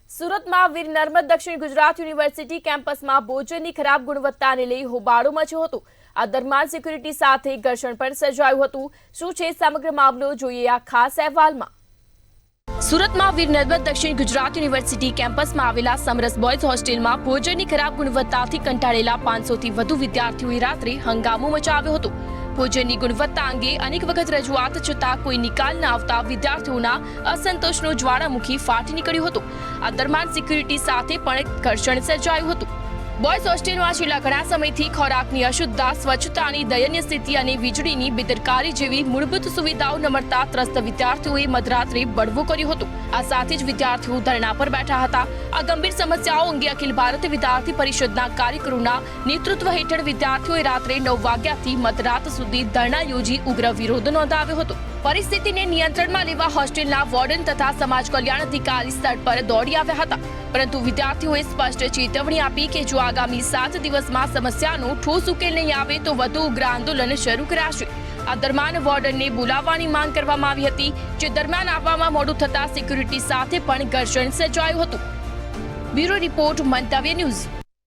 સુરતમાં વીર નર્મદ દક્ષિણ ગુજરાત યુનિવર્સિટી કેમ્પસમાં ભોજનની ખરાબ ગુણવત્તાને લઈ હોબાળો મચ્યો હતો। આ દરમિયાન સિક્યુરિટી સાથે ઘર્ષણ પણ સર્જાયું હતું। શું છે સમગ્ર મામલો, જોઈએ આ ખાસ અહેવાલમાં। સુરતમાં વીર નર્મદ દક્ષિણ ગુજરાત યુનિવર્સિટી કેમ્પસમાં આવેલા સમરસ બોયઝ હોસ્ટેલમાં ભોજનની ખરાબ ગુણવત્તાથી કંટાળેલા 500 થી વધુ વિદ્યાર્થીઓએ રાત્રે હંગામો મચાવ્યો હતો। ભોજનની ગુણવત્તા અંગે અનેક વખત રજૂઆત છતાં કોઈ નિકાલ ન આવતા વિદ્યાર્થીઓના અસંતોષનો જ્વાળામુખી ફાટી નીકળ્યો હતો। આ દરમિયાન સિક્યુરિટી સાથે પણ ઘર્ષણ સર્જાયું હતું। બોયઝ હોસ્ટેલમાં છેલ્લા ઘણા સમયથી ખોરાકની અશુદ્ધતા, સ્વચ્છતાની દયનીય સ્થિતિ અને વીજળીની બેદરકારી જેવી મૂળભૂત સુવિધાઓ ન મળતા ત્રસ્ત વિદ્યાર્થીઓએ મધરાત્રે બળવો કર્યો હતો। આ સાથે જ વિદ્યાર્થીઓ ધરણા પર બેઠા હતા। આ ગંભીર સમસ્યાઓ અંગે અખિલ ભારત વિદ્યાર્થી પરિષદના કાર્યકરોના નેતૃત્વ હેઠળ વિદ્યાર્થીઓએ રાત્રે 9 વાગ્યાથી મધરાત સુધી ધરણા યોજી ઉગ્ર વિરોધ નોંધાવ્યો હતો। પરિસ્થિતિને નિયંત્રણમાં લેવા હોસ્ટેલના વોર્ડન તથા સમાજ કલ્યાણ અધિકારી સ્થળ પર દોડી આવ્યા હતા, પરંતુ વિદ્યાર્થીઓએ સ્પષ્ટ ચેતવણી આપી કે જો આગામી 7 દિવસમાં સમસ્યાનો ઠોસ ઉકેલ નહીં આવે તો વધુ ઉગ્ર આંદોલન શરૂ કરાશે। આ દરમિયાન વોર્ડનને બોલાવવાની માંગ કરવામાં આવી હતી, જે દરમિયાન આવવામાં મોડું થતા સિક્યુરિટી સાથે પણ ઘર્ષણ સર્જાયું હતું। બ્યુરો રિપોર્ટ, મંતવ્ય ન્યૂઝ।